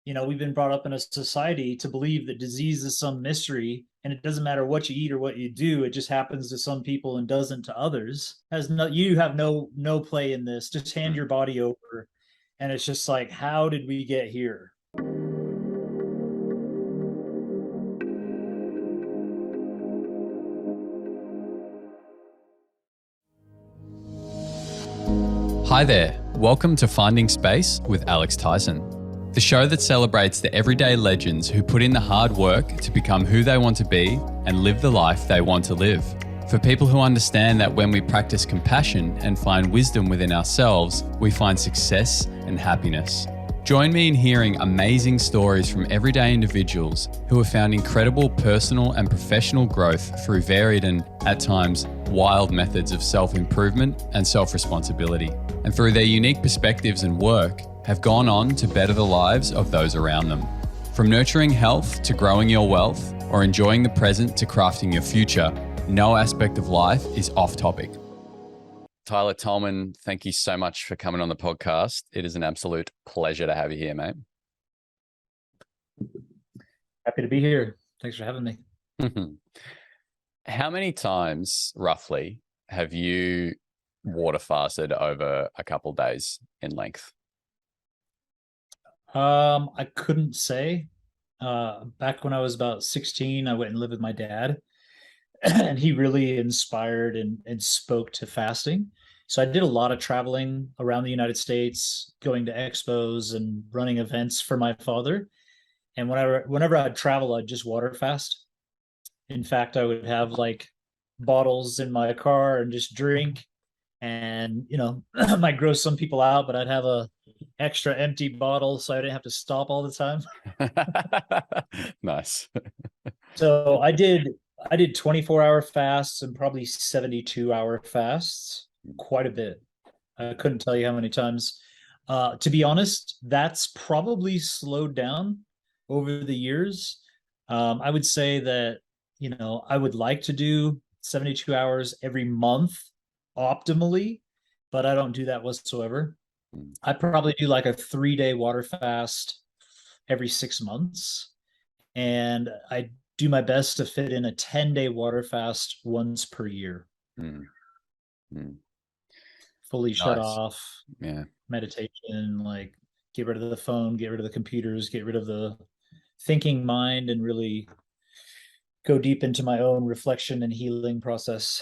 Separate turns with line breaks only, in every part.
we've been brought up in a society to believe that disease is some mystery, and it doesn't matter what you eat or what you do. It just happens to some people and doesn't to others. Has no, you have no play in this. Just hand
Mm.
your body over. And it's just like, how did we get here?
Hi there, welcome to Finding Space with Alex Tyson, the show that celebrates the everyday legends who put in the hard work to become who they want to be and live the life they want to live. For people who understand that when we practice compassion and find wisdom within ourselves, we find success and happiness. Join me in hearing amazing stories from everyday individuals who have found incredible personal and professional growth through varied and, at times, wild methods of self-improvement and self-responsibility, and through their unique perspectives and work, have gone on to better the lives of those around them. From nurturing health to growing your wealth, or enjoying the present to crafting your future, no aspect of life is off topic. Tyler Tolman, thank you so much for coming on the podcast. It is an absolute pleasure to have you here, mate.
Happy to be here. Thanks for having me.
How many times, roughly, have you water fasted over a couple of days in length?
I couldn't say. Back when I was about 16, I went and lived with my dad, and he really inspired and spoke to fasting. So I did a lot of traveling around the United States, going to expos and running events for my father. And whenever I'd travel, I'd just water fast. In fact, I would have like bottles in my car and just drink. And I might gross some people out, but I'd have a extra empty bottle so I didn't have to stop all the time.
Nice.
So I did 24-hour fasts and probably 72-hour fasts, quite a bit. I couldn't tell you how many times. To be honest, that's probably slowed down over the years. I would say that, I would like to do 72 hours every month optimally, but I don't do that whatsoever. I probably do like a 3-day water fast every 6 months. And I do my best to fit in a 10-day water fast once per year.
Mm, mm.
Fully shut
Nice.
off,
Yeah.
meditation, like get rid of the phone, get rid of the computers, get rid of the thinking mind, and really go deep into my own reflection and healing process.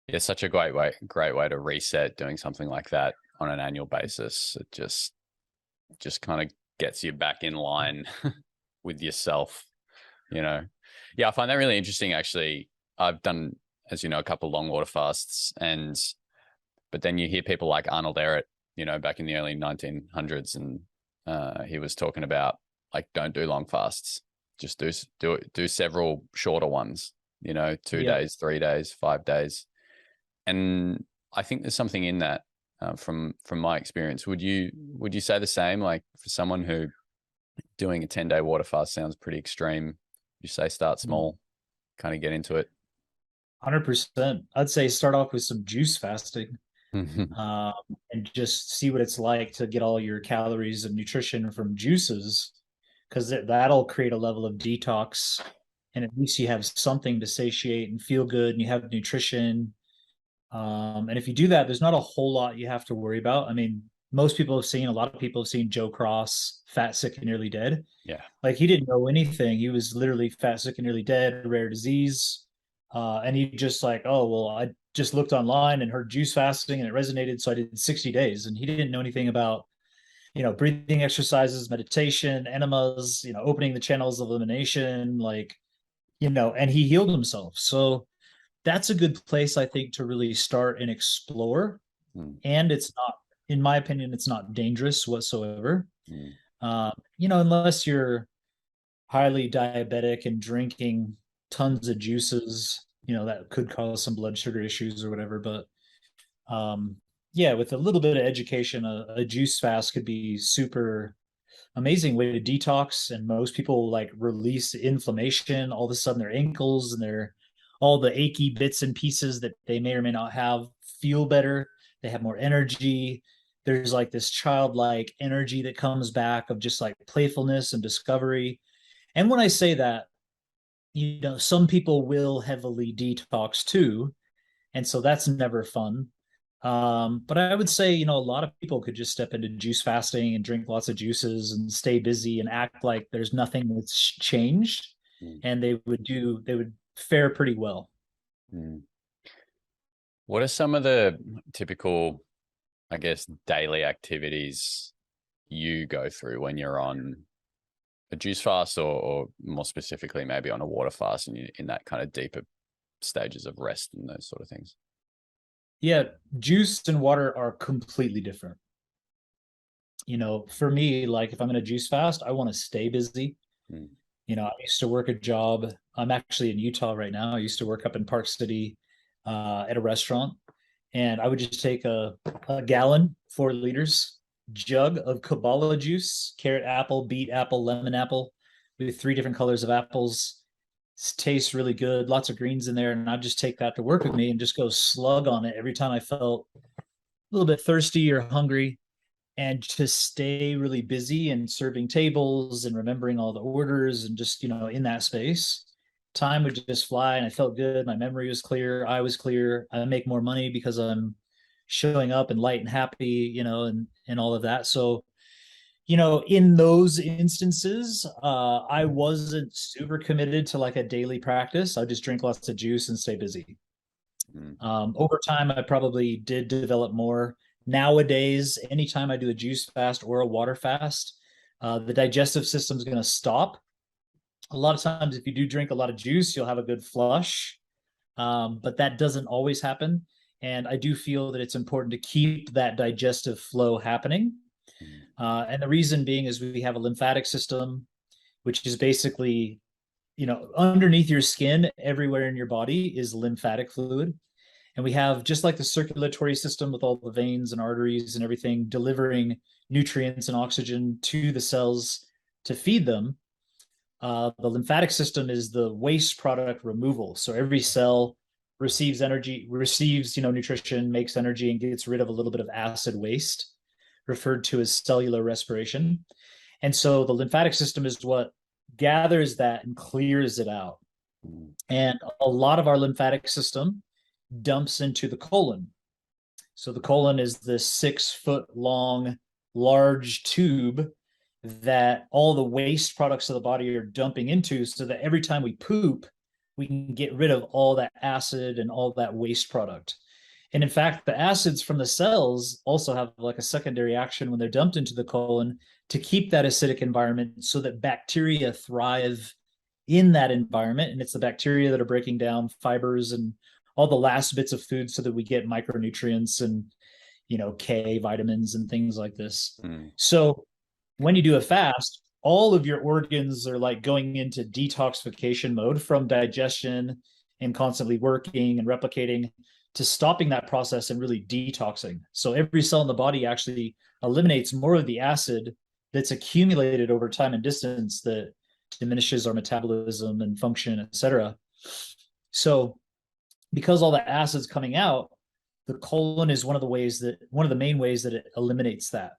Yeah, such a great way to reset doing something like that on an annual basis. It just kind of gets you back in line with yourself, you know. Yeah, I find that really interesting actually. I've done, as you know, a couple of long water fasts, but then you hear people like Arnold Ehret, back in the early 1900s, and he was talking about like, don't do long fasts, just do several shorter ones, 2
Yeah.
days, 3 days, 5 days. And I think there's something in that from my experience. Would you say the same? Like for someone who doing a 10-day water fast sounds pretty extreme, you say start small, kind of get into it.
100%. I'd say start off with some juice fasting,
Mhm.
um, and just see what it's like to get all your calories and nutrition from juices, because that'll create a level of detox. And at least you have something to satiate and feel good, and you have nutrition. And if you do that, there's not a whole lot you have to worry about. I mean, a lot of people have seen Joe Cross, fat, sick, and nearly dead.
Yeah.
Like he didn't know anything. He was literally fat, sick, and nearly dead, rare disease. And he just like, oh, well, I just looked online and heard juice fasting and it resonated. So I did 60 days. And he didn't know anything about, breathing exercises, meditation, enemas, opening the channels of elimination, and he healed himself. So that's a good place, I think, to really start and explore.
Mm,
And it's not, in my opinion, it's not dangerous whatsoever.
mm,
Unless you're highly diabetic and drinking tons of juices, that could cause some blood sugar issues or whatever. But yeah, with a little bit of education, a juice fast could be super amazing way to detox. And most people like release inflammation. All of a sudden, their ankles and their all the achy bits and pieces that they may or may not have feel better. They have more energy. there's like this childlike energy that comes back of just like playfulness and discovery. And when I say that, some people will heavily detox too, and so that's never fun. But I would say, a lot of people could just step into juice fasting and drink lots of juices and stay busy and act like there's nothing that's changed,
Mm.
and they would fare pretty well.
Mm. What are some of the typical, I guess, daily activities you go through when you're on a juice fast, or more specifically, maybe on a water fast, and in that kind of deeper stages of rest and those sort of things?
Yeah, juice and water are completely different. For me, like if I'm in a juice fast, I want to stay busy.
Mm.
I used to work a job. I'm actually in Utah right now. I used to work up in Park City at a restaurant, and I would just take a gallon, 4 liters jug of Kabbalah juice, carrot apple, beet apple, lemon apple, with 3 different colors of apples. It tastes really good, lots of greens in there, and I'd just take that to work with me and just go slug on it every time I felt a little bit thirsty or hungry, and to stay really busy and serving tables and remembering all the orders and just in that space. Time would just fly, and I felt good. My memory was clear, I was clear. I make more money because I'm showing up and light and happy, and all of that. So in those instances, I wasn't super committed to like a daily practice. I just drink lots of juice and stay busy.
Mm.
Over time, I probably did develop more. Nowadays, anytime I do a juice fast or a water fast, the digestive system is going to stop. A lot of times, if you do drink a lot of juice, you'll have a good flush, but that doesn't always happen. And I do feel that it's important to keep that digestive flow happening.
Mm.
And the reason being is we have a lymphatic system, which is basically, underneath your skin, everywhere in your body is lymphatic fluid. And we have, just like the circulatory system with all the veins and arteries and everything delivering nutrients and oxygen to the cells to feed them. The lymphatic system is the waste product removal. So every cell receives energy, receives, nutrition, makes energy, and gets rid of a little bit of acid waste, referred to as cellular respiration. And so the lymphatic system is what gathers that and clears it out.
Mm.
And a lot of our lymphatic system dumps into the colon. So the colon is this 6-foot long, large tube that all the waste products of the body are dumping into, so that every time we poop, we can get rid of all that acid and all that waste product. And in fact, the acids from the cells also have like a secondary action when they're dumped into the colon to keep that acidic environment so that bacteria thrive in that environment. And it's the bacteria that are breaking down fibers and all the last bits of food so that we get micronutrients and, K vitamins and things like this.
Mm.
So when you do a fast, all of your organs are like going into detoxification mode, from digestion and constantly working and replicating to stopping that process and really detoxing. So every cell in the body actually eliminates more of the acid that's accumulated over time and distance that diminishes our metabolism and function, etc. So because all the acid's coming out, the colon is one of the main ways that it eliminates that.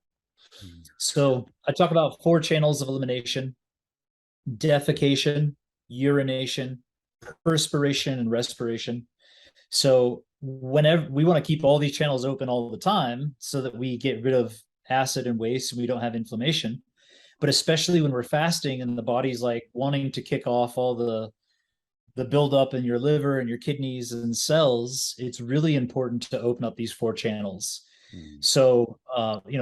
So I talk about 4 channels of elimination: defecation, urination, perspiration, and respiration. So whenever we want to keep all these channels open all the time so that we get rid of acid and waste and we don't have inflammation. But especially when we're fasting and the body's like wanting to kick off all the buildup in your liver and your kidneys and cells, it's really important to open up these 4 channels.
Mm.
So,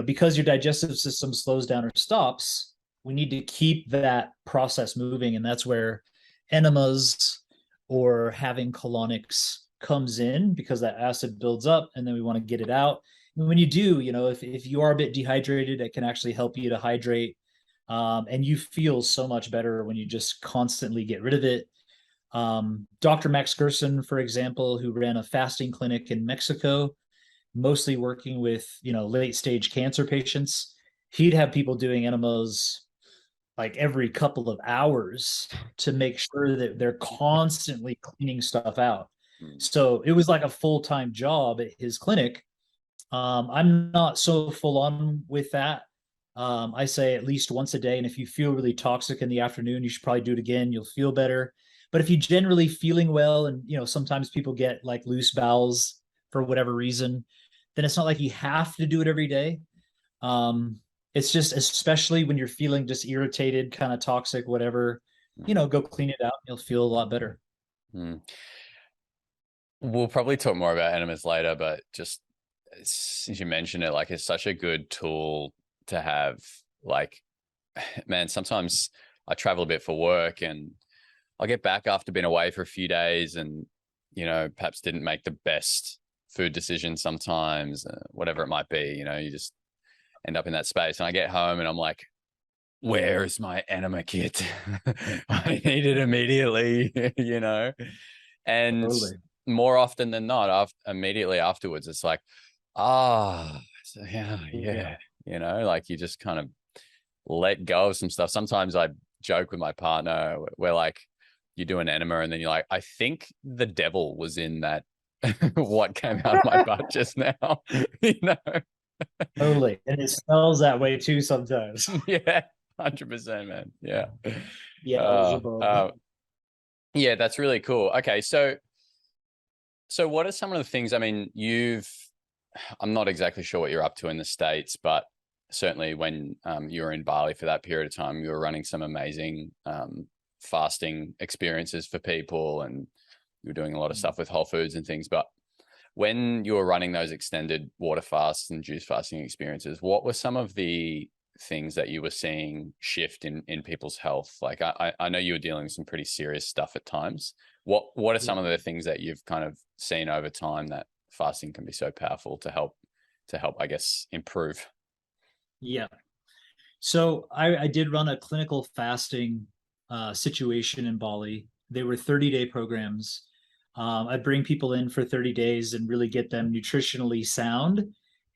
because your digestive system slows down or stops, we need to keep that process moving. And that's where enemas or having colonics comes in, because that acid builds up and then we want to get it out. And when you do, if you are a bit dehydrated, it can actually help you to hydrate. And you feel so much better when you just constantly get rid of it. Dr. Max Gerson, for example, who ran a fasting clinic in Mexico, mostly working with, late stage cancer patients, he'd have people doing enemas like every couple of hours to make sure that they're constantly cleaning stuff out.
Mm.
So it was like a full-time job at his clinic. I'm not so full on with that. I say at least once a day. And if you feel really toxic in the afternoon, you should probably do it again. You'll feel better. But if you're generally feeling well, and sometimes people get like loose bowels for whatever reason, then it's not like you have to do it every day. Um, it's just especially when you're feeling just irritated, kind of toxic, whatever, go clean it out. You'll feel a lot better.
Mm. We'll probably talk more about enemas later, but just since you mentioned it, like it's such a good tool to have. Like, man, sometimes I travel a bit for work and I'll get back after being away for a few days and, perhaps didn't make the best food decision sometimes, whatever it might be, you just end up in that space. And I get home and I'm like, where is my enema kit? I need it immediately, And
Totally.
more often than not, immediately afterwards, it's like, yeah,
Yeah.
like you just kind of let go of some stuff. Sometimes I joke with my partner where like you do an enema and then you're like, I think the devil was in that what came out of my butt just now, you know?
Totally. And it smells that way too sometimes.
Yeah, 100%, man. Yeah.
Yeah,
Uh,
miserable.
uh, yeah, that's really cool. Okay, so what are some of the things, I mean, I'm not exactly sure what you're up to in the States, but certainly when you were in Bali for that period of time, you were running some amazing fasting experiences for people and you were doing a lot of stuff with Whole Foods and things. But when you were running those extended water fasts and juice fasting experiences, what were some of the things that you were seeing shift in people's health? Like I know you were dealing with some pretty serious stuff at times. What are some of the things that you've kind of seen over time that fasting can be so powerful to help, I guess, improve?
Yeah. So I did run a clinical fasting situation in Bali. They were 30-day programs. I bring people in for 30 days and really get them nutritionally sound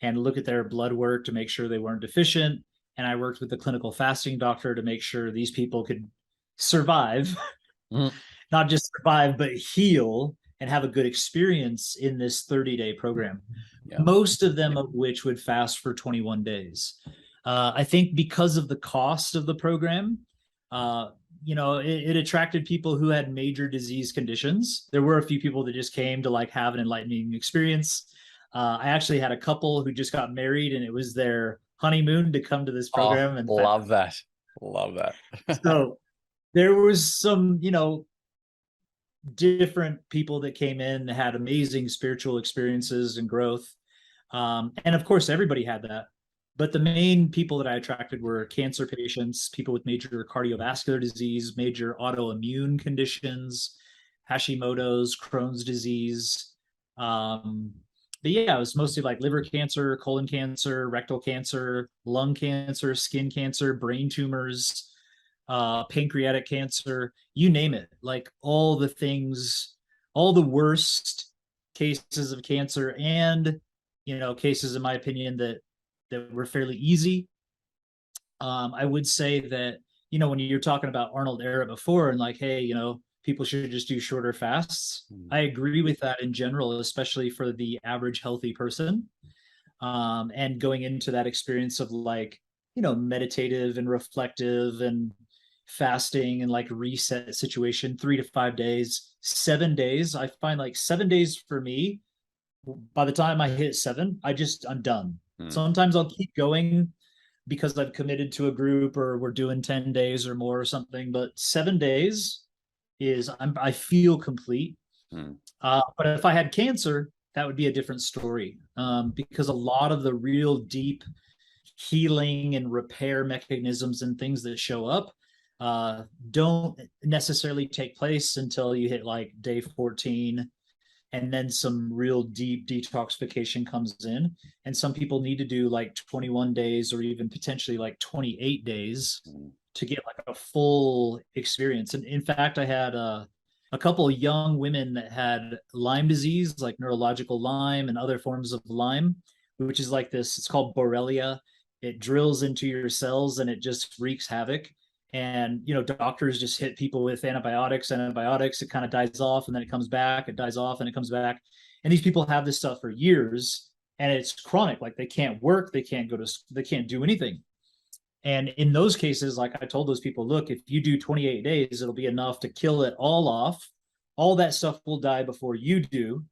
and look at their blood work to make sure they weren't deficient. And I worked with the clinical fasting doctor to make sure these people could survive,
Mm,
not just survive, but heal and have a good experience in this 30-day program.
yeah.
Most of them of which would fast for 21 days. I think because of the cost of the program, it attracted people who had major disease conditions. There were a few people that just came to like have an enlightening experience. I actually had a couple who just got married and it was their honeymoon to come to this
Oh,
program and
love that. Love that.
so there was some, different people that came in that had amazing spiritual experiences and growth. And of course, everybody had that. But the main people that I attracted were cancer patients, people with major cardiovascular disease, major autoimmune conditions, Hashimoto's, Crohn's disease. But yeah, it was mostly like liver cancer, colon cancer, rectal cancer, lung cancer, skin cancer, brain tumors, pancreatic cancer, you name it, like all the things, all the worst cases of cancer, and cases, in my opinion, that were fairly easy. I would say that when you're talking about Arnold era before, and like, hey, people should just do shorter fasts. I agree with that in general, especially for the average healthy person. And going into that experience of like meditative and reflective and fasting and like reset situation, 3 to 5 days, 7 days. I find like 7 days for me, by the time I hit seven, I'm done.
Mm,
Sometimes I'll keep going because I've committed to a group or we're doing 10 days or more or something, but 7 days I feel complete.
mm,
But if I had cancer, that would be a different story, because a lot of the real deep healing and repair mechanisms and things that show up don't necessarily take place until you hit like day 14, and then some real deep detoxification comes in. And some people need to do like 21 days or even potentially like 28 days
mm,
to get like a full experience. And in fact, I had a couple of young women that had Lyme disease, like neurological Lyme and other forms of Lyme, which is like this, it's called Borrelia. It drills into your cells and it just wreaks havoc. And doctors just hit people with antibiotics, it kind of dies off and then it comes back, it dies off and it comes back. And these people have this stuff for years, and it's chronic. Like they can't work, they can't they can't do anything. And in those cases, like I told those people, look, if you do 28 days, it'll be enough to kill it all off. All that stuff will die before you do.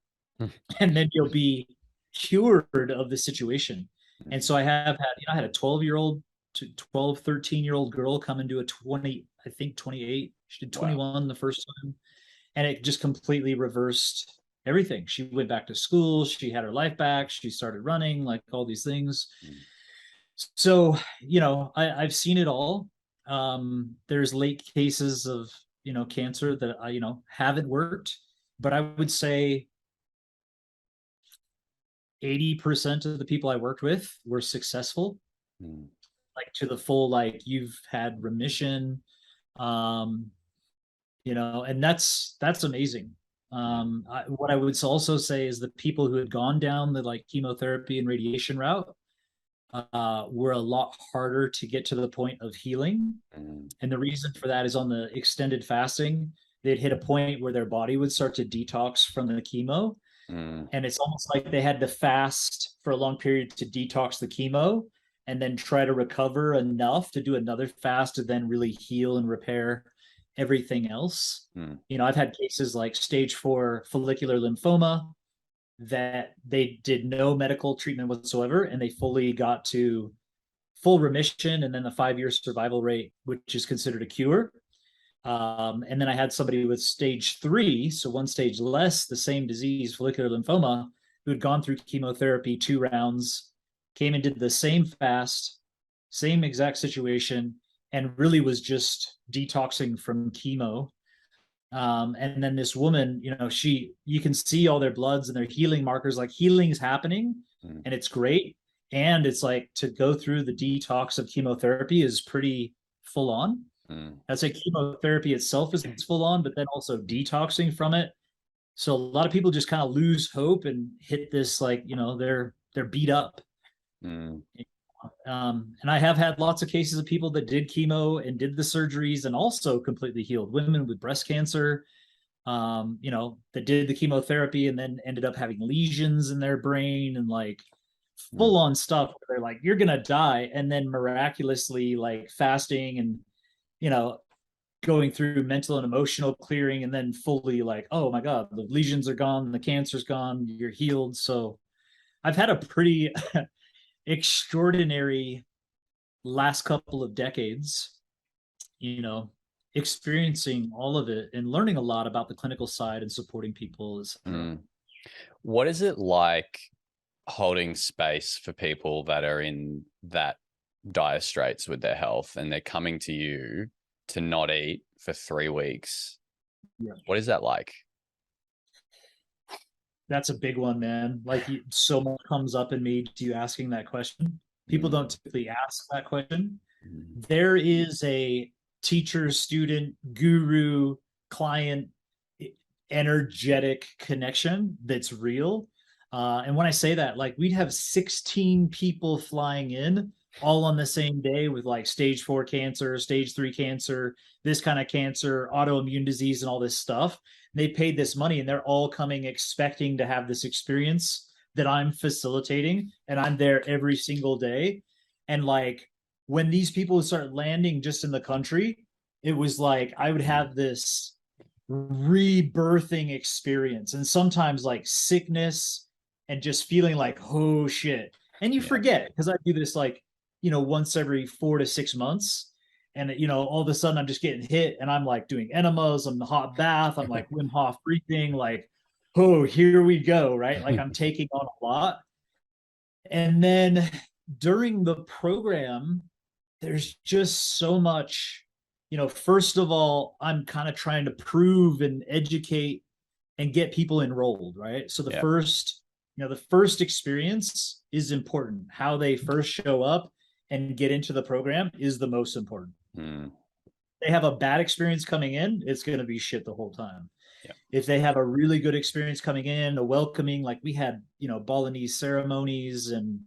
And then you'll be cured of the situation. And so I have had, I had a 12-year-old to 12, 13-year-old girl come into a 20, I think 28. She did 21 the first time. And it just completely reversed everything. She went back to school. She had her life back. She started running, like all these things. So, I've seen it all. There's late cases of, cancer that I, haven't worked, but I would say 80% of the people I worked with were successful, like to the full, like you've had remission, and that's amazing. What I would also say is the people who had gone down the like chemotherapy and radiation route were a lot harder to get to the point of healing. And the reason for that is on the extended fasting, they'd hit a point where their body would start to detox from the chemo. And it's almost like they had to fast for a long period to detox the chemo and then try to recover enough to do another fast to then really heal and repair everything else. I've had cases like stage 4 follicular lymphoma that they did no medical treatment whatsoever, and they fully got to full remission and then the 5-year survival rate, which is considered a cure. And then I had somebody with stage 3, so one stage less, the same disease, follicular lymphoma, who had gone through chemotherapy 2 rounds, came and did the same fast, same exact situation, and really was just detoxing from chemo. And then this woman, you can see all their bloods and their healing markers, like healing's happening, and it's great. And it's like to go through the detox of chemotherapy is pretty full on. I'd say chemotherapy itself is full on, but then also detoxing from it. So a lot of people just kind of lose hope and hit this, like, they're beat up. And I have had lots of cases of people that did chemo and did the surgeries and also completely healed. Women with breast cancer, that did the chemotherapy and then ended up having lesions in their brain and like full on stuff where they're like, you're going to die. And then miraculously, like fasting and, going through mental and emotional clearing and then fully like, oh my God, the lesions are gone, the cancer's gone, you're healed. So I've had a pretty extraordinary last couple of decades, experiencing all of it and learning a lot about the clinical side and supporting people.
What is it like holding space for people that are in that dire straits with their health and they're coming to you to not eat for 3 weeks? What is that like?
That's a big one, man. Like so much comes up in me to you asking that question. People don't typically ask that question. There is a teacher, student, guru, client, energetic connection that's real. And when I say that, like we'd have 16 people flying in all on the same day with like stage 4 cancer, stage 3 cancer, this kind of cancer, autoimmune disease, and all this stuff. They paid this money and they're all coming expecting to have this experience that I'm facilitating, and I'm there every single day. And like when these people start landing just in the country, it was like I would have this rebirthing experience, and sometimes like sickness and just feeling like, oh shit. And you forget, because I do this like, once every 4 to 6 months. And, all of a sudden I'm just getting hit and I'm like doing enemas, I'm the hot bath, I'm like Wim Hof breathing, like, oh, here we go, right? Like I'm taking on a lot. And then during the program, there's just so much, first of all, I'm kind of trying to prove and educate and get people enrolled, right? So the first experience is important. How they first show up and get into the program is the most important. They have a bad experience coming in, it's going to be shit the whole time. If they have a really good experience coming in, a welcoming, like we had, Balinese ceremonies and,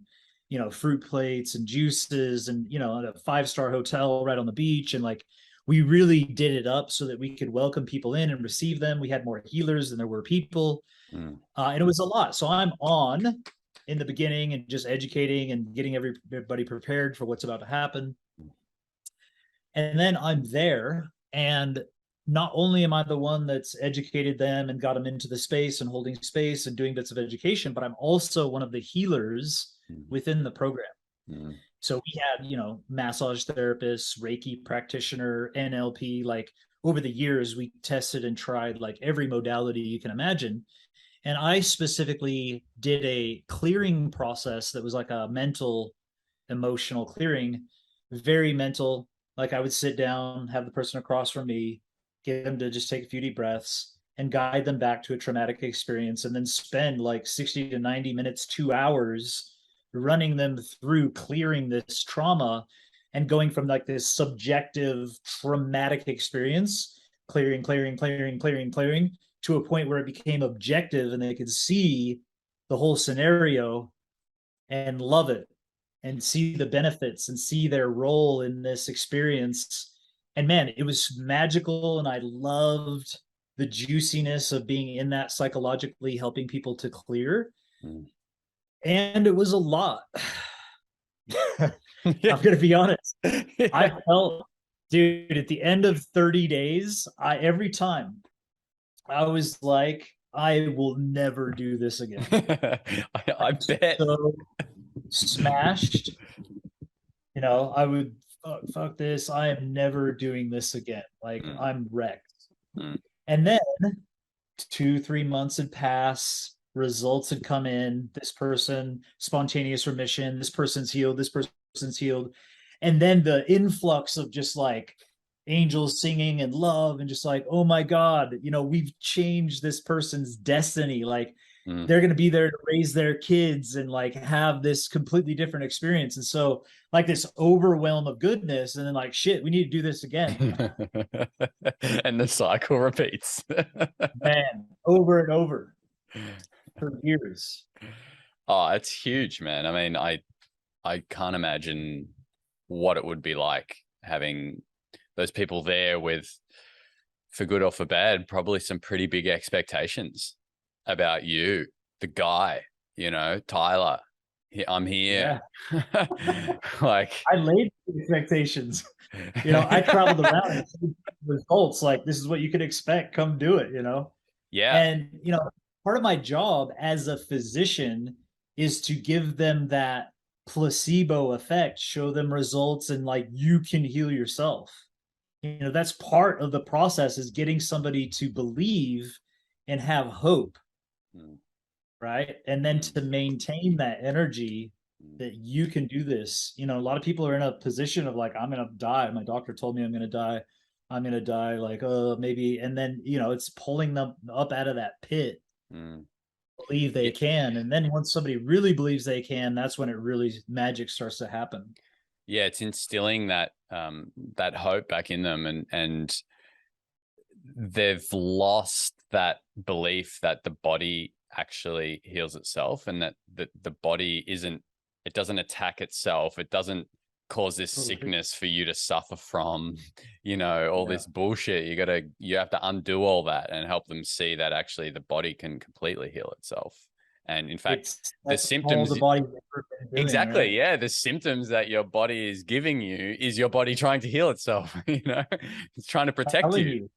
fruit plates and juices and, a 5-star hotel right on the beach. And like, we really did it up so that we could welcome people in and receive them. We had more healers than there were people. And it was a lot. So I'm on, in the beginning and just educating and getting everybody prepared for what's about to happen. And then I'm there, and not only am I the one that's educated them and got them into the space and holding space and doing bits of education, but I'm also one of the healers within the program. So we had, massage therapists, Reiki practitioner, NLP. Like over the years, we tested and tried like every modality you can imagine. And I specifically did a clearing process that was like a mental, emotional clearing, very mental. Like I would sit down, have the person across from me, get them to just take a few deep breaths and guide them back to a traumatic experience, and then spend like 60 to 90 minutes, 2 hours running them through clearing this trauma and going from like this subjective traumatic experience, clearing, to a point where it became objective and they could see the whole scenario and love it and see the benefits and see their role in this experience. And man, it was magical. And I loved the juiciness of being in that, psychologically helping people to clear. And it was a lot. I'm going to be honest. I felt, dude, at the end of 30 days, every time I was like, I will never do this again.
I bet.
So smashed. I would fuck this. I am never doing this again. Like I'm wrecked. And then 2-3 months had passed. Results had come in. This person, spontaneous remission. This person's healed. This person's healed. And then the influx of just like angels singing and love and just like, oh my God, we've changed this person's destiny. Like they're going to be there to raise their kids and like have this completely different experience. And so like this overwhelm of goodness, and then like, shit, we need to do this again.
And the cycle repeats.
Man, over and over for years.
Oh, it's huge, man. I mean, I can't imagine what it would be like having those people there with, for good or for bad, probably some pretty big expectations about you, the guy, Tyler. I'm here. Yeah. Like
I laid expectations. I traveled around and see results. Like, this is what you could expect. Come do it.
Yeah.
And part of my job as a physician is to give them that placebo effect, show them results, and like, you can heal yourself. That's part of the process, is getting somebody to believe and have hope. Right. And then to maintain that energy that you can do this. A lot of people are in a position of like, I'm going to die. My doctor told me I'm going to die. I'm going to die. Like, oh, maybe. And then, it's pulling them up out of that pit. Believe they can. And then once somebody really believes they can, that's when it really, magic starts to happen.
Yeah. It's instilling that hope back in them, and they've lost that belief that the body actually heals itself, and that the body doesn't attack itself. It doesn't cause this sickness for you to suffer from, all this bullshit. You have to undo all that and help them see that actually the body can completely heal itself. And in fact, the symptoms,
the body
exactly.
Right?
Yeah. The symptoms that your body is giving you is your body trying to heal itself. It's trying to protect you.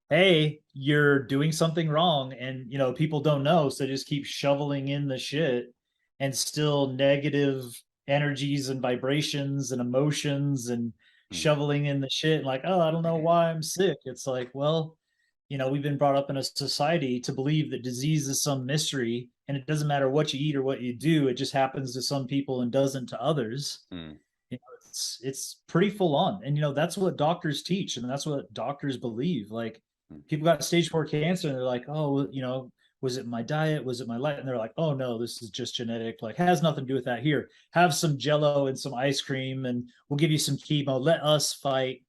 Hey, you're doing something wrong, and people don't know, so just keep shoveling in the shit, and still negative energies and vibrations and emotions, and shoveling in the shit, like, oh, I don't know why I'm sick. It's like, well, we've been brought up in a society to believe that disease is some mystery, and it doesn't matter what you eat or what you do, it just happens to some people and doesn't to others. It's pretty full on. And that's what doctors teach, and that's what doctors believe. Like, people got stage 4 cancer, and they're like, oh, was it my diet? Was it my life? And they're like, oh no, this is just genetic. Like, has nothing to do with that. Here, have some Jello and some ice cream, and we'll give you some chemo. Let us fight.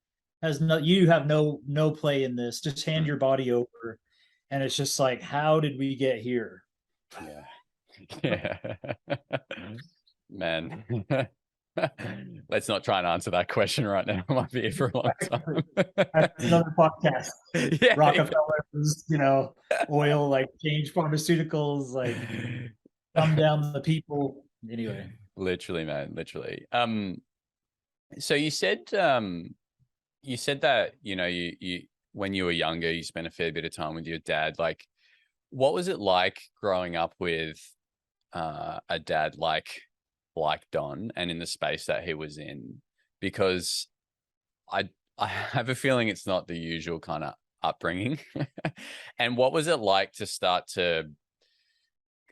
You have no play in this. Just hand your body over. And it's just like, how did we get here?
Yeah. Man. Let's not try and answer that question right now. I might be here for a long time.
That's another podcast.
Yeah,
Rockefeller's, oil, like, change pharmaceuticals, like. Come down the people. Anyway.
Literally, man, literally. So you said that, you when you were younger, you spent a fair bit of time with your dad. Like, what was it like growing up with a dad like Don and in the space that he was in? Because I have a feeling it's not the usual kind of upbringing. And what was it like to start to,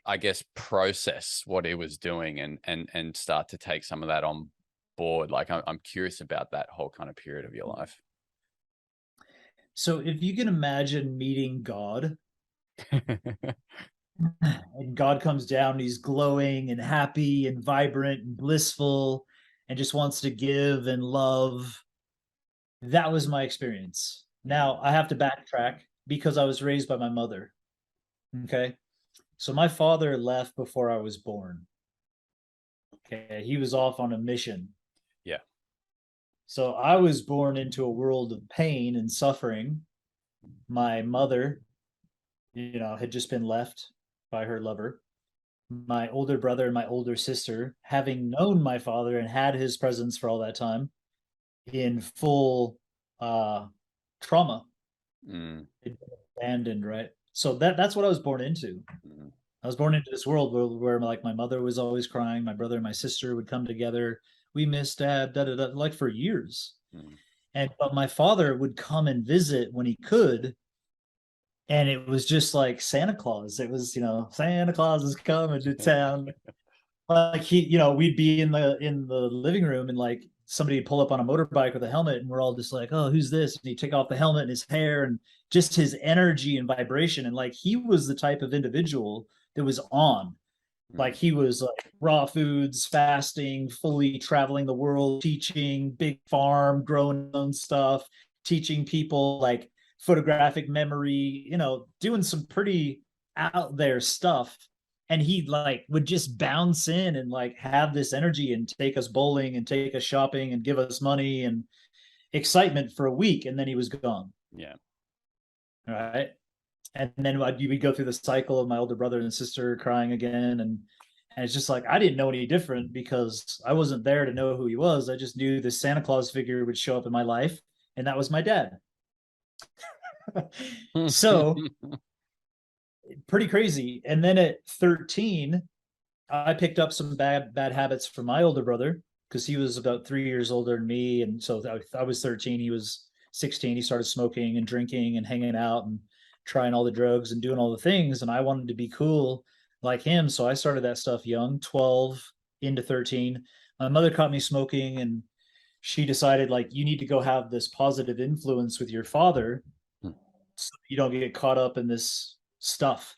I guess, process what he was doing and start to take some of that on board? Like, I'm curious about that whole kind of period of your life.
So if you can imagine meeting God, and God comes down and he's glowing and happy and vibrant and blissful and just wants to give and love. That was my experience. Now I have to backtrack because I was raised by my mother. Okay. So my father left before I was born. Okay. He was off on a mission.
Yeah.
So I was born into a world of pain and suffering. My mother, had just been left by her lover. My older brother and my older sister, having known my father and had his presence for all that time, in full trauma,
Mm,
abandoned, right? So that's what I was born into.
mm,
I was born into this world where like my mother was always crying, my brother and my sister would come together. We miss dad, da da da, like for years.
mm.
And but my father would come and visit when he could, and it was just like Santa Claus. It was, Santa Claus is coming to town. Like we'd be in the living room and like somebody pull up on a motorbike with a helmet and we're all just like, oh, who's this? And he'd take off the helmet and his hair and just his energy and vibration. And like he was the type of individual that was on. Like
Mm.
he was like raw foods, fasting, fully traveling the world, teaching, big farm, growing own stuff, teaching people like photographic memory, doing some pretty out there stuff. And he like would just bounce in and like have this energy and take us bowling and take us shopping and give us money and excitement for a week. And then he was gone.
Yeah.
All right. And then we'd go through the cycle of my older brother and sister crying again. And it's just like, I didn't know any different because I wasn't there to know who he was. I just knew this Santa Claus figure would show up in my life. And that was my dad. So pretty crazy. And then at 13, I picked up some bad habits from my older brother because he was about 3 years older than me. And so I was 13, he was 16. He started smoking and drinking and hanging out and trying all the drugs and doing all the things. And I wanted to be cool like him. So I started that stuff young, 12 into 13. My mother caught me smoking and she decided like you need to go have this positive influence with your father so you don't get caught up in this stuff.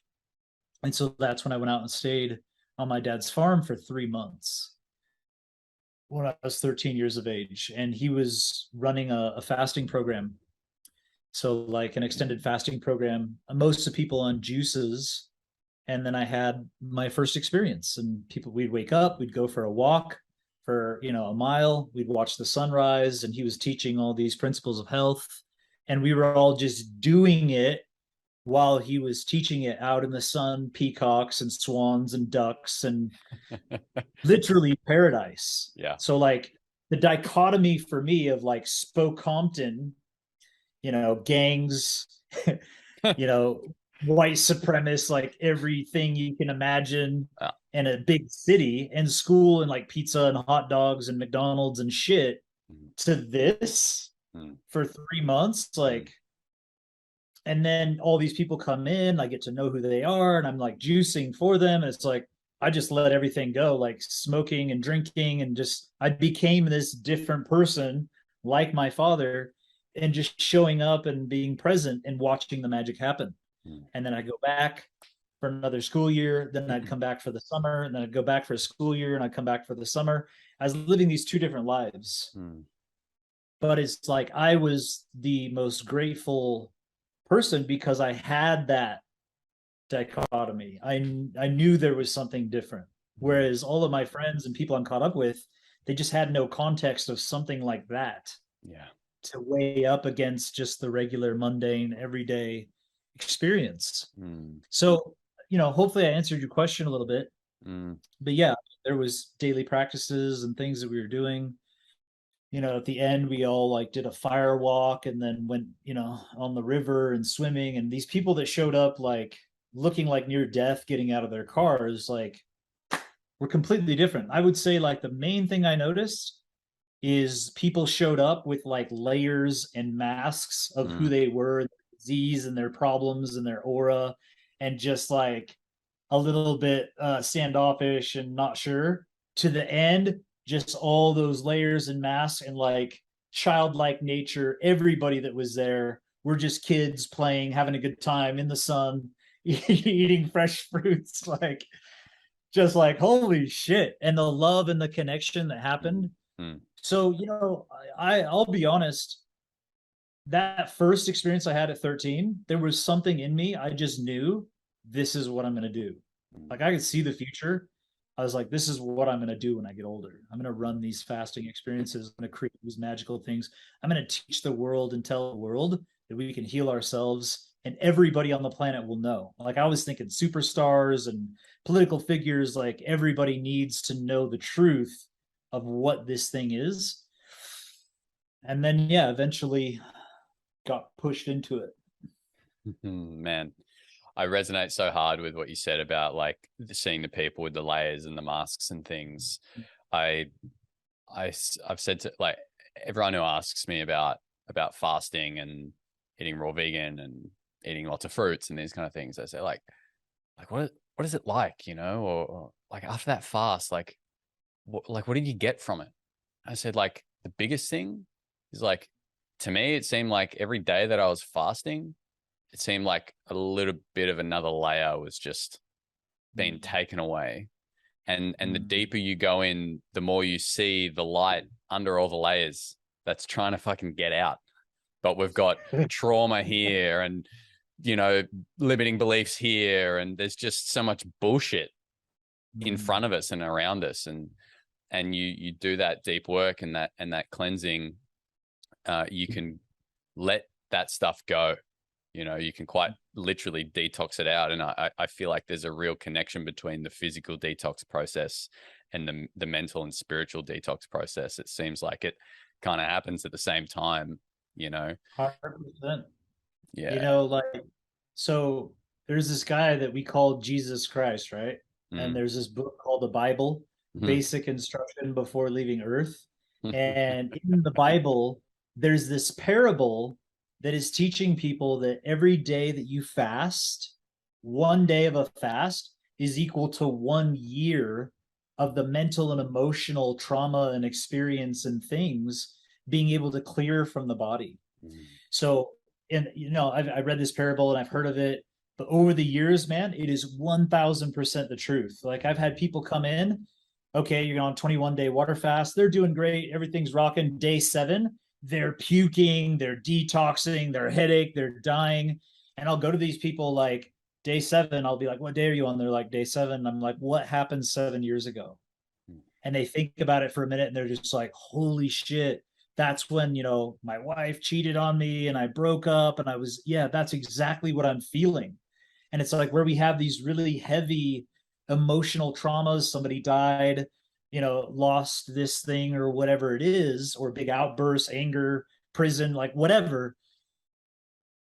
And so that's when I went out and stayed on my dad's farm for 3 months when I was 13 years of age. And he was running a fasting program. So, like an extended fasting program, most of the people on juices. And then I had my first experience, and we'd wake up, we'd go for a walk for, a mile, we'd watch the sunrise, and he was teaching all these principles of health. And we were all just doing it while he was teaching it out in the sun, peacocks and swans and ducks and literally paradise.
Yeah.
So like the dichotomy for me of like Spokompton, gangs, you know, white supremacists, like everything you can imagine
Yeah.
in a big city and school and like pizza and hot dogs and McDonald's and shit
Mm,
to this
mm,
for 3 months. Like, and then all these people come in, I get to know who they are, and I'm like juicing for them. And it's like, I just let everything go, like smoking and drinking, and just, I became this different person like my father, and just showing up and being present and watching the magic happen.
mm,
And then I go back for another school year. Then I'd come back for the summer, and then I'd go back for a school year, and I'd come back for the summer. I was living these two different lives,
mm,
but it's like I was the most grateful person because I had that dichotomy. I knew there was something different.
mm.
Whereas all of my friends and people I'm caught up with, they just had no context of something like that
Yeah.
to weigh up against just the regular mundane everyday experience.
Mm.
So, hopefully I answered your question a little bit. But yeah, there was daily practices and things that we were doing. At the end, we all like did a fire walk and then went, on the river and swimming. And these people that showed up like looking like near death getting out of their cars, like were completely different. I would say like the main thing I noticed is people showed up with like layers and masks of who they were, their disease and their problems and their aura, and just like a little bit standoffish and not sure. To the end, just all those layers and masks and like childlike nature. Everybody that was there were just kids playing, having a good time in the sun, eating fresh fruits, like just like holy shit, and the love and the connection that happened.
Mm.
So I'll be honest, that first experience I had at 13, there was something in me. I just knew this is what I'm going to do. Like I could see the future. I was like, this is what I'm going to do when I get older. I'm going to run these fasting experiences. I'm going to create these magical things. I'm going to teach the world and tell the world that we can heal ourselves and everybody on the planet will know. Like I was thinking superstars and political figures, like everybody needs to know the truth of what this thing is. And then, yeah, eventually got pushed into it.
Man, I resonate so hard with what you said about like seeing the people with the layers and the masks and things. I've said to like everyone who asks me about fasting and eating raw vegan and eating lots of fruits and these kind of things, I say like what is it like, or like after that fast, like what did you get from it? I said like the biggest thing is like, to me, it seemed like every day that I was fasting, it seemed like a little bit of another layer was just being taken away. And the deeper you go in, the more you see the light under all the layers that's trying to fucking get out. But we've got trauma here and, limiting beliefs here. And there's just so much bullshit in front of us and around us. And you do that deep work and that cleansing, you can let that stuff go. You can quite literally detox it out. And I feel like there's a real connection between the physical detox process and the mental and spiritual detox process. It seems like it kind of happens at the same time,
100%.
Yeah.
Like, so there's this guy that we call Jesus Christ, right? And there's this book called the Bible, Basic Instruction Before Leaving Earth. And in the Bible, there's this parable that is teaching people that every day that you fast, one day of a fast is equal to 1 year of the mental and emotional trauma and experience and things being able to clear from the body. So, and I read this parable and I've heard of it, but over the years, man, it is 1000% the truth. Like I've had people come in, okay, you're on 21-day water fast, they're doing great, everything's rocking. Day 7, they're puking, they're detoxing, they're headache, they're dying. And I'll go to these people like day 7, I'll be like, what day are you on? They're like, day 7. I'm like, what happened 7 years ago? And they think about it for a minute and they're just like, holy shit, that's when, my wife cheated on me and I broke up and that's exactly what I'm feeling. And it's like where we have these really heavy emotional traumas, somebody died, lost this thing or whatever it is, or big outbursts, anger, prison, like whatever.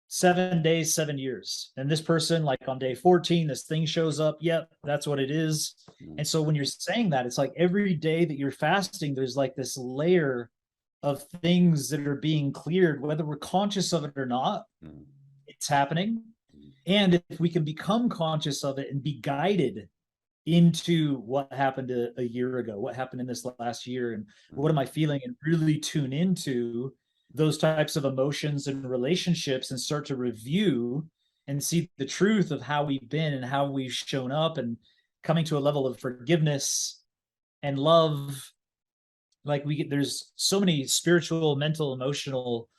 7 days, 7 years. And this person, like on day 14, this thing shows up. Yep, that's what it is. And so when you're saying that, it's like every day that you're fasting, there's like this layer of things that are being cleared, whether we're conscious of it or not. It's happening. And if we can become conscious of it and be guided into what happened a year ago, what happened in this last year, and what am I feeling, and really tune into those types of emotions and relationships and start to review and see the truth of how we've been and how we've shown up, and coming to a level of forgiveness and love. Like there's so many spiritual, mental, emotional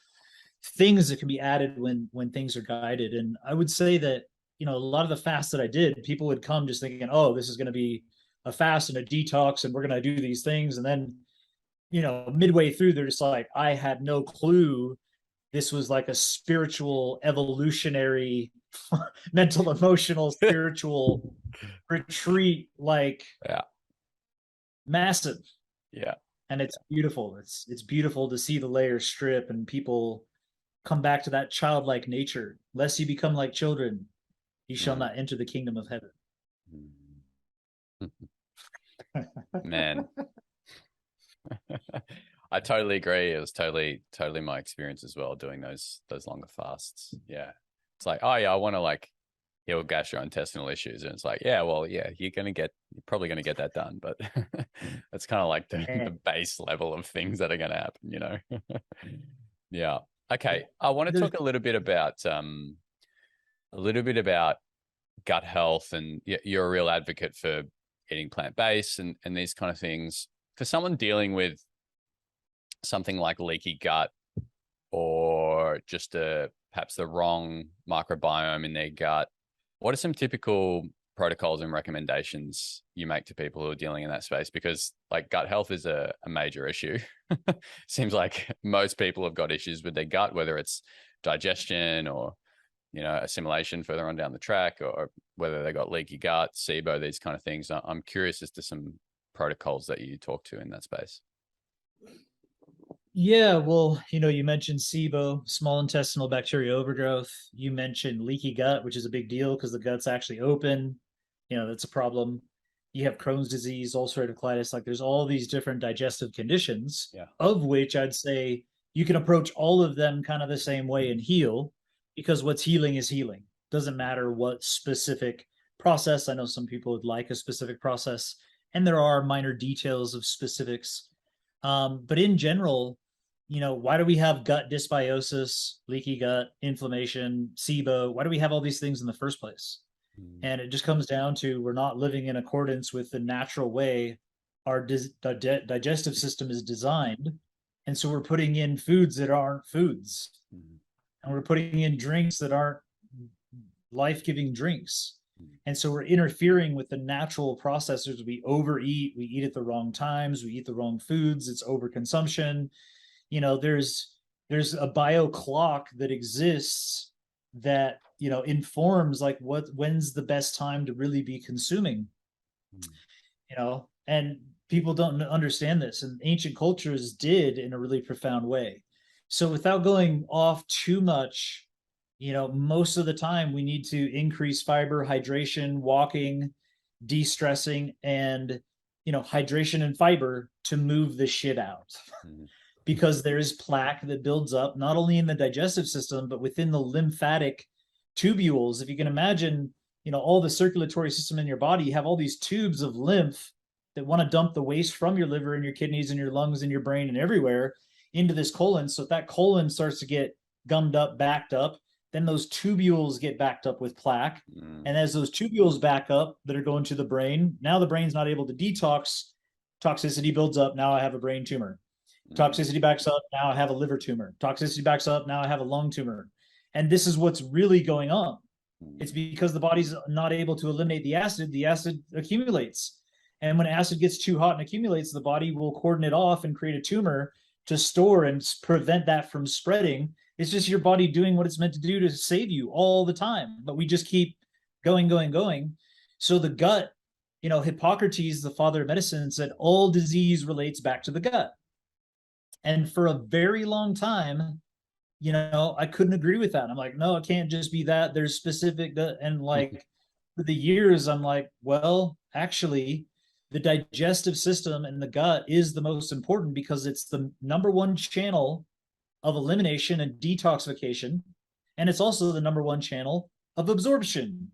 things that can be added when things are guided. And I would say that, a lot of the fasts that I did, people would come just thinking, oh, this is going to be a fast and a detox and we're going to do these things. And then, midway through, they're just like, I had no clue this was like a spiritual, evolutionary, mental, emotional, spiritual retreat, like
Yeah.
massive.
Yeah.
And it's beautiful. It's beautiful to see the layers strip and people come back to that childlike nature. Lest you become like children, you shall
Mm.
not enter the kingdom of heaven.
Man. I totally agree. It was totally my experience as well, doing those longer fasts. Yeah. It's like, oh yeah, I want to like heal gastrointestinal issues. And it's like, yeah, well, yeah, you're probably gonna get that done. But that's kind of like the base level of things that are gonna happen, you know? Yeah. Okay. I want to
There's
talk a little bit about gut health, and you're a real advocate for eating plant-based and these kind of things. For someone dealing with something like leaky gut, or just perhaps the wrong microbiome in their gut, what are some typical protocols and recommendations you make to people who are dealing in that space? Because like gut health is a major issue. Seems like most people have got issues with their gut, whether it's digestion or, you know, assimilation further on down the track, or whether they got leaky gut, SIBO, these kind of things. I'm curious as to some protocols that you talk to in that space.
Yeah, well, you mentioned SIBO, small intestinal bacteria overgrowth. You mentioned leaky gut, which is a big deal because the gut's actually open. That's a problem. You have Crohn's disease, ulcerative colitis. Like there's all these different digestive conditions,
Yeah.
of which I'd say you can approach all of them kind of the same way and heal, because what's healing is healing. Doesn't matter what specific process. I know some people would like a specific process, and there are minor details of specifics. But in general, why do we have gut dysbiosis, leaky gut, inflammation, SIBO? Why do we have all these things in the first place? And it just comes down to we're not living in accordance with the natural way our digestive system is designed. And so we're putting in foods that aren't foods. And we're putting in drinks that aren't life-giving drinks. And so we're interfering with the natural processes. We overeat, we eat at the wrong times, we eat the wrong foods, it's overconsumption. There's a bio clock that exists that informs like when's the best time to really be consuming. And people don't understand this, and ancient cultures did in a really profound way. So without going off too much, most of the time we need to increase fiber, hydration, walking, de-stressing, and hydration and fiber to move the shit out. Because there is plaque that builds up not only in the digestive system, but within the lymphatic tubules. If you can imagine, all the circulatory system in your body, you have all these tubes of lymph that want to dump the waste from your liver and your kidneys and your lungs and your brain and everywhere into this colon. So if that colon starts to get gummed up, backed up, then those tubules get backed up with plaque. And as those tubules back up that are going to the brain, now the brain's not able to detox, toxicity builds up, now I have a brain tumor. Toxicity backs up, now I have a liver tumor. Toxicity backs up, now I have a lung tumor. And this is what's really going on. It's because the body's not able to eliminate the acid accumulates. And when acid gets too hot and accumulates, the body will cordon it off and create a tumor to store and prevent that from spreading. It's just your body doing what it's meant to do to save you all the time. But we just keep going. So the gut, Hippocrates, the father of medicine, said all disease relates back to the gut. And for a very long time, I couldn't agree with that. I'm like, no, it can't just be that. There's specific, and like for the years, I'm like, well, actually, the digestive system and the gut is the most important because it's the number one channel of elimination and detoxification. And it's also the number one channel of absorption.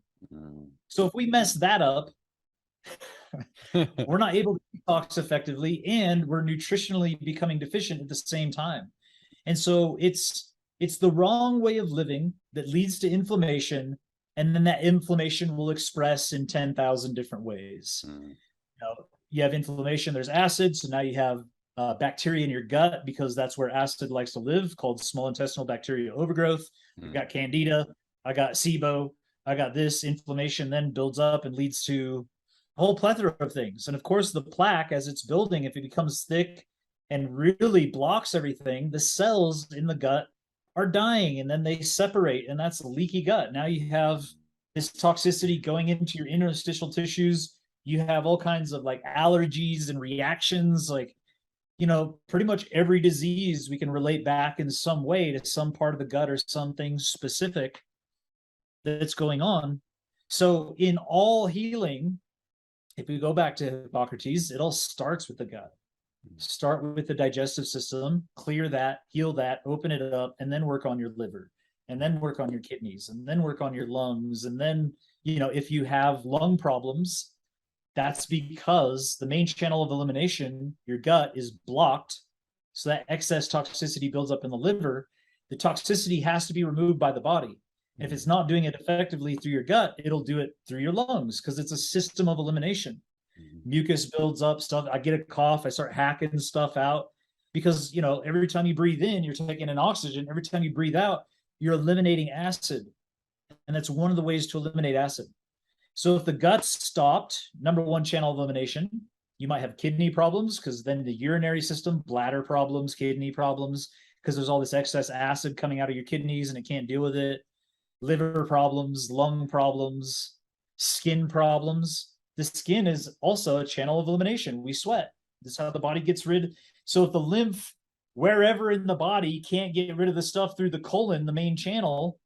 So if we mess that up, we're not able to detox effectively, and we're nutritionally becoming deficient at the same time. And so it's the wrong way of living that leads to inflammation, and then that inflammation will express in 10,000 different ways. You have inflammation, there's acid, so now you have bacteria in your gut because that's where acid likes to live, called small intestinal bacteria overgrowth. You've got candida, I got SIBO, I got this. Inflammation then builds up and leads to a whole plethora of things. And of course, the plaque, as it's building, if it becomes thick and really blocks everything, the cells in the gut are dying, and then they separate, and that's leaky gut. Now you have this toxicity going into your interstitial tissues. You have all kinds of like allergies and reactions, like, pretty much every disease we can relate back in some way to some part of the gut or something specific that's going on. So in all healing, if we go back to Hippocrates, it all starts with the gut. Start with the digestive system, clear that, heal that, open it up, and then work on your liver, and then work on your kidneys, and then work on your lungs. And then, if you have lung problems, that's because the main channel of elimination, your gut, is blocked. So that excess toxicity builds up in the liver. The toxicity has to be removed by the body. And if it's not doing it effectively through your gut, it'll do it through your lungs because it's a system of elimination. Mucus builds up stuff. I get a cough, I start hacking stuff out because, every time you breathe in, you're taking in oxygen. Every time you breathe out, you're eliminating acid. And that's one of the ways to eliminate acid. So if the gut's stopped, number one channel of elimination, you might have kidney problems because then the urinary system, bladder problems, kidney problems, because there's all this excess acid coming out of your kidneys and it can't deal with it. Liver problems, lung problems, skin problems. The skin is also a channel of elimination. We sweat. This is how the body gets rid. So if the lymph, wherever in the body, can't get rid of the stuff through the colon, the main channel,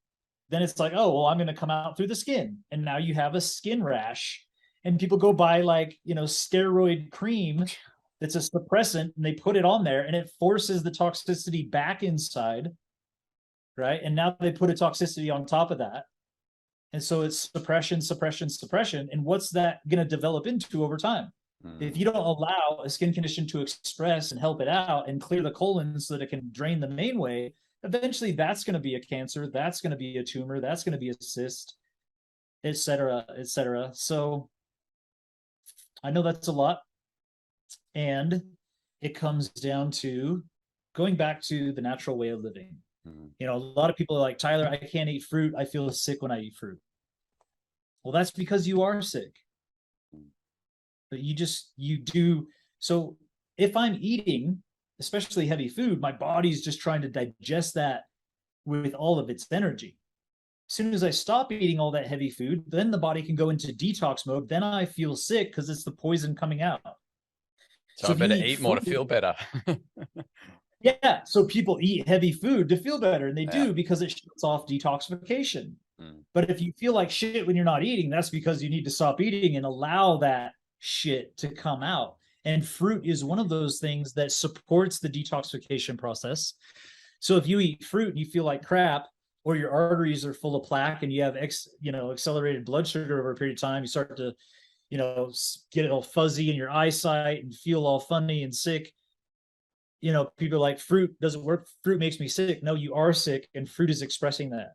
then it's like, oh, well, I'm going to come out through the skin. And now you have a skin rash. And people go buy steroid cream that's a suppressant, and they put it on there, and it forces the toxicity back inside, right? And now they put a toxicity on top of that. And so it's suppression, suppression, suppression. And what's that going to develop into over time? If you don't allow a skin condition to express and help it out and clear the colon so that it can drain the main way, eventually that's going to be a cancer, that's going to be a tumor, that's going to be a cyst, et cetera, et cetera. So I know that's a lot. And it comes down to going back to the natural way of living. A lot of people are like, Tyler, I can't eat fruit. I feel sick when I eat fruit. Well, that's because you are sick. But you do. So if I'm eating, especially heavy food, my body's just trying to digest that with all of its energy. As soon as I stop eating all that heavy food, then the body can go into detox mode. Then I feel sick because it's the poison coming out.
So I better eat more to feel better.
Yeah. So people eat heavy food to feel better, and they do because it shuts off detoxification. But if you feel like shit when you're not eating, that's because you need to stop eating and allow that shit to come out. And fruit is one of those things that supports the detoxification process. So if you eat fruit and you feel like crap, or your arteries are full of plaque and you have accelerated blood sugar over a period of time, you start to, get all fuzzy in your eyesight and feel all funny and sick. People are like, fruit doesn't work. Fruit makes me sick. No, you are sick, and fruit is expressing that.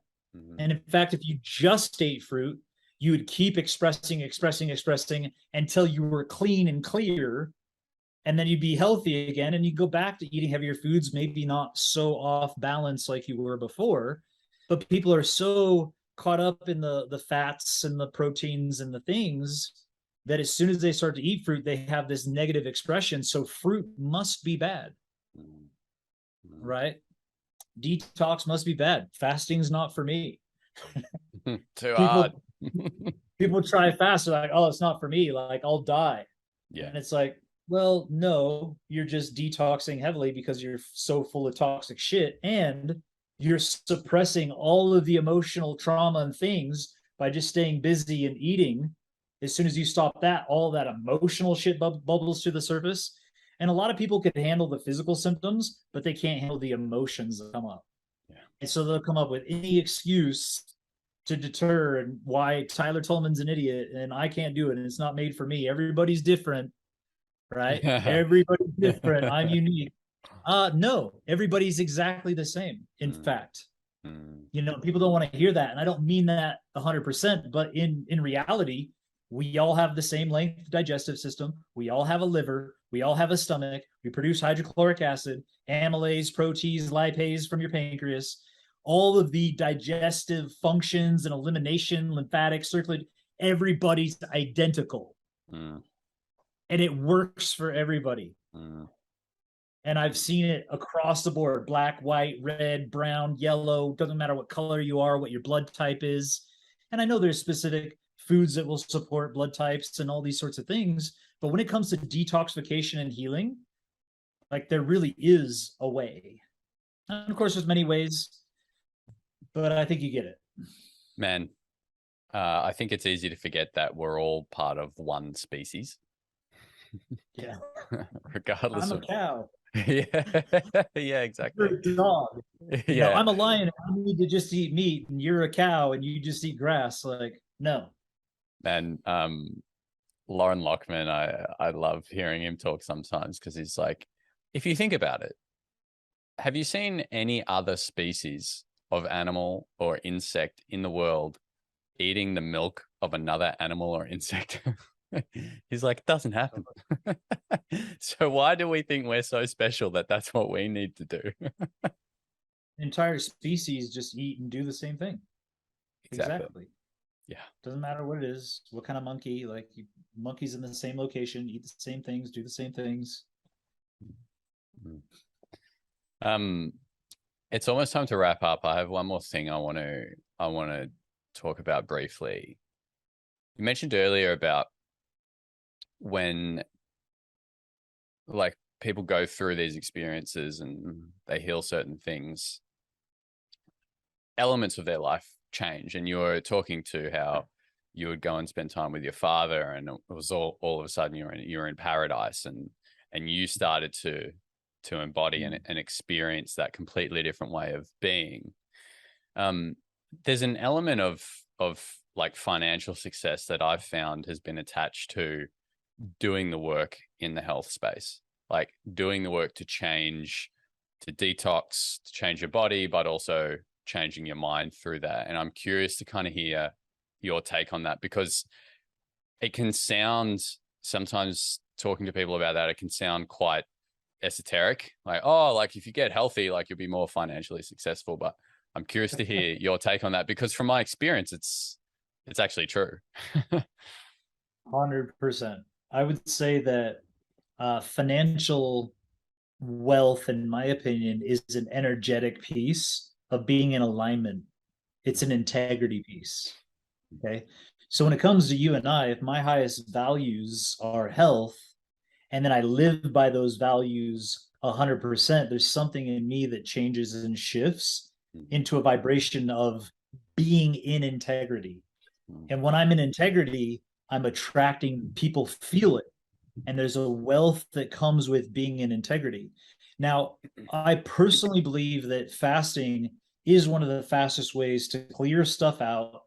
And in fact, if you just ate fruit, you would keep expressing until you were clean and clear, and then you'd be healthy again, and you go back to eating heavier foods, maybe not so off balance like you were before. But people are so caught up in the fats and the proteins and the things that as soon as they start to eat fruit, they have this negative expression. So fruit must be bad, right? Detox must be bad. Fasting's not for me.
Too hard.
People try fast. They're like, oh, it's not for me. Like, I'll die. Yeah. And it's like, well, no, you're just detoxing heavily because you're so full of toxic shit. And you're suppressing all of the emotional trauma and things by just staying busy and eating. As soon as you stop that, all that emotional shit bubbles to the surface. And a lot of people can handle the physical symptoms, but they can't handle the emotions that come up. Yeah. And so they'll come up with any excuse to deter, and why Tyler Tolman's an idiot and I can't do it and it's not made for me. Everybody's different, right? Everybody's different. I'm unique. No, everybody's exactly the same. In fact, people don't want to hear that. And I don't mean that 100%, but in reality, we all have the same length digestive system. We all have a liver. We all have a stomach. We produce hydrochloric acid, amylase, protease, lipase from your pancreas. All of the digestive functions and elimination, lymphatic, circulatory, everybody's identical. And it works for everybody. And I've seen it across the board: black, white, red, brown, yellow, doesn't matter what color you are, what your blood type is. And I know there's specific foods that will support blood types and all these sorts of things. But when it comes to detoxification and healing, like there really is a way. And of course, there's many ways, but I think you get it.
Man, I think it's easy to forget that we're all part of one species,
Yeah.
regardless
I'm a
of.
cow.
Yeah, yeah, exactly.
You're a dog.
Yeah,
I'm a lion. I need to just eat meat, and you're a cow, and you just eat grass. Like, no.
and Lauren Lockman, I love hearing him talk sometimes because he's like, if you think about it, have you seen any other species of animal or insect in the world eating the milk of another animal or insect? He's like, it doesn't happen. So why do we think we're so special that that's what we need to do?
Entire species just eat and do the same thing.
Exactly.
Exactly.
Yeah.
Doesn't matter what it is, what kind of monkey. Like monkeys in the same location, eat the same things, do the same things.
Mm. Um, it's almost time to wrap up. I have one more thing I want to talk about briefly. You mentioned earlier about when like people go through these experiences and they heal certain things, elements of their life change. And you were talking to how you would go and spend time with your father, and it was all of a sudden you're in paradise, and you started to embody and experience that completely different way of being. There's an element of like financial success that I've found has been attached to doing the work in the health space, like doing the work to change, to detox, to change your body, but also changing your mind through that. And I'm curious to kind of hear your take on that, because it can sound, sometimes talking to people about that, it can sound quite esoteric, like, oh, like if you get healthy, like you'll be more financially successful. But I'm curious to hear your take on that, because from my experience, it's actually true.
100%. I would say that financial wealth, in my opinion, is an energetic piece of being in alignment. It's an integrity piece. Okay. So when it comes to you and I, if my highest values are health, and then I live by those values 100%, there's something in me that changes and shifts into a vibration of being in integrity. And when I'm in integrity, I'm attracting, people feel it. And there's a wealth that comes with being in integrity. Now, I personally believe that fasting is one of the fastest ways to clear stuff out,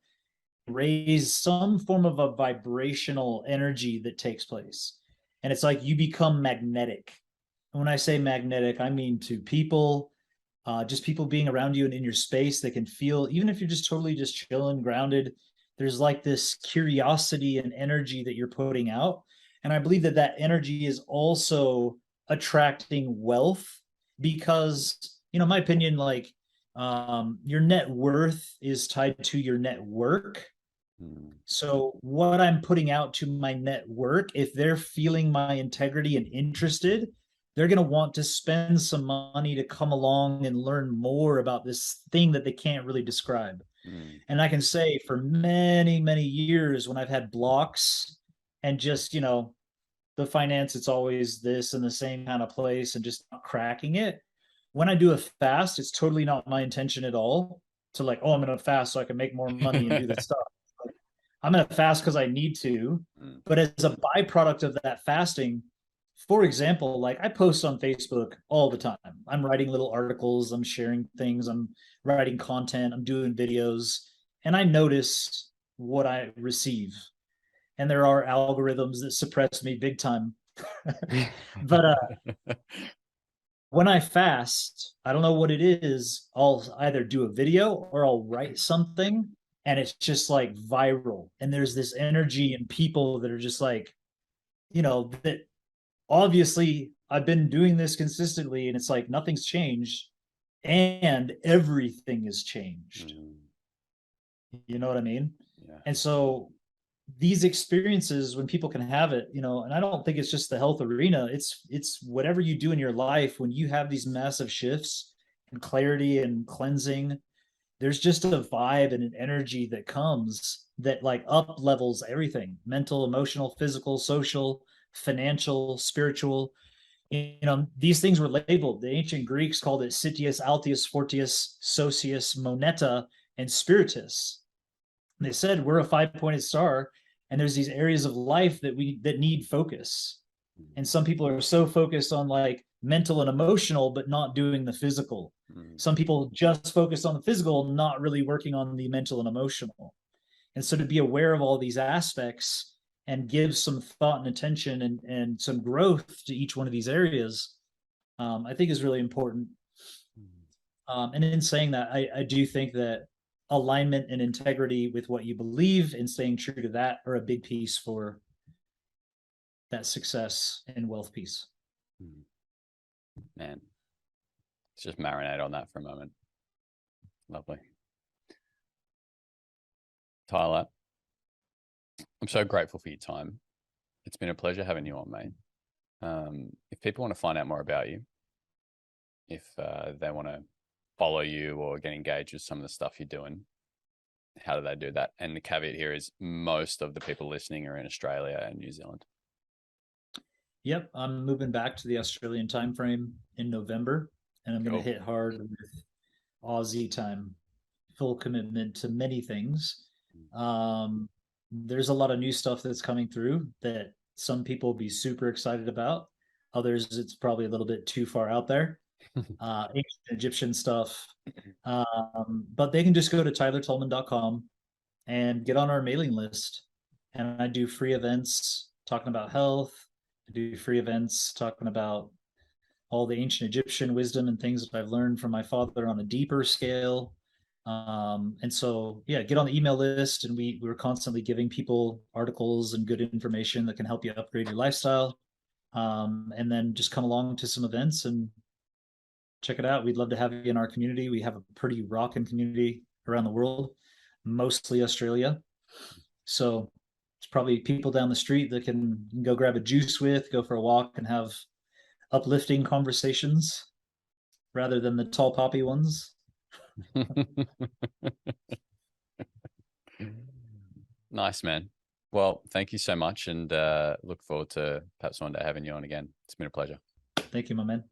raise some form of a vibrational energy that takes place. And it's like you become magnetic. And when I say magnetic, I mean to people, just people being around you and in your space that can feel, even if you're just totally just chilling, grounded, there's like this curiosity and energy that you're putting out. And I believe that that energy is also attracting wealth because, my opinion, like your net worth is tied to your network. So what I'm putting out to my network, if they're feeling my integrity and interested, they're going to want to spend some money to come along and learn more about this thing that they can't really describe. And I can say for many, many years when I've had blocks and just, the finance, it's always this in the same kind of place and just not cracking it. When I do a fast, it's totally not my intention at all to like, oh, I'm going to fast so I can make more money and do this stuff. I'm going to fast because I need to. But as a byproduct of that fasting, for example, like I post on Facebook all the time. I'm writing little articles, I'm sharing things, I'm writing content, I'm doing videos, and I notice what I receive. And there are algorithms that suppress me big time. But when I fast, I don't know what it is. I'll either do a video or I'll write something, and it's just like viral. And there's this energy and people that are just like, that obviously I've been doing this consistently, and it's like nothing's changed and everything has changed. You know what I mean?
Yeah.
And so these experiences, when people can have it, and I don't think it's just the health arena, it's whatever you do in your life. When you have these massive shifts and clarity and cleansing, there's just a vibe and an energy that comes that like up levels everything: mental, emotional, physical, social, financial, spiritual. These things were labeled. The ancient Greeks called it Citius, Altius, Fortius, Socius, Moneta, and Spiritus. And they said we're a five-pointed star, and there's these areas of life that need focus. And some people are so focused on like mental and emotional, but not doing the physical. Some people just focus on the physical, not really working on the mental and emotional. And so to be aware of all these aspects and give some thought and attention and some growth to each one of these areas, I think is really important. And in saying that, I do think that alignment and integrity with what you believe and staying true to that are a big piece for that success and wealth piece.
Man, let's just marinate on that for a moment. Lovely. Tyler, I'm so grateful for your time. It's been a pleasure having you on, mate. If people want to find out more about you, if they want to follow you or get engaged with some of the stuff you're doing, how do they do that? And the caveat here is most of the people listening are in Australia and New Zealand.
Yep, I'm moving back to the Australian time frame in November, and I'm going to hit hard with Aussie time. Full commitment to many things. There's a lot of new stuff that's coming through that some people will be super excited about. Others, it's probably a little bit too far out there. Ancient Egyptian stuff. But they can just go to tylertolman.com and get on our mailing list. And I do free events talking about health. I do free events talking about all the ancient Egyptian wisdom and things that I've learned from my father on a deeper scale. And so, yeah, get on the email list, and we're constantly giving people articles and good information that can help you upgrade your lifestyle. And then just come along to some events and check it out. We'd love to have you in our community. We have a pretty rocking community around the world, mostly Australia. So it's probably people down the street that can go grab a juice with, go for a walk, and have uplifting conversations rather than the tall poppy ones.
Nice, man. Well, thank you so much, and look forward to perhaps one day having you on again. It's been a pleasure.
Thank you, my man.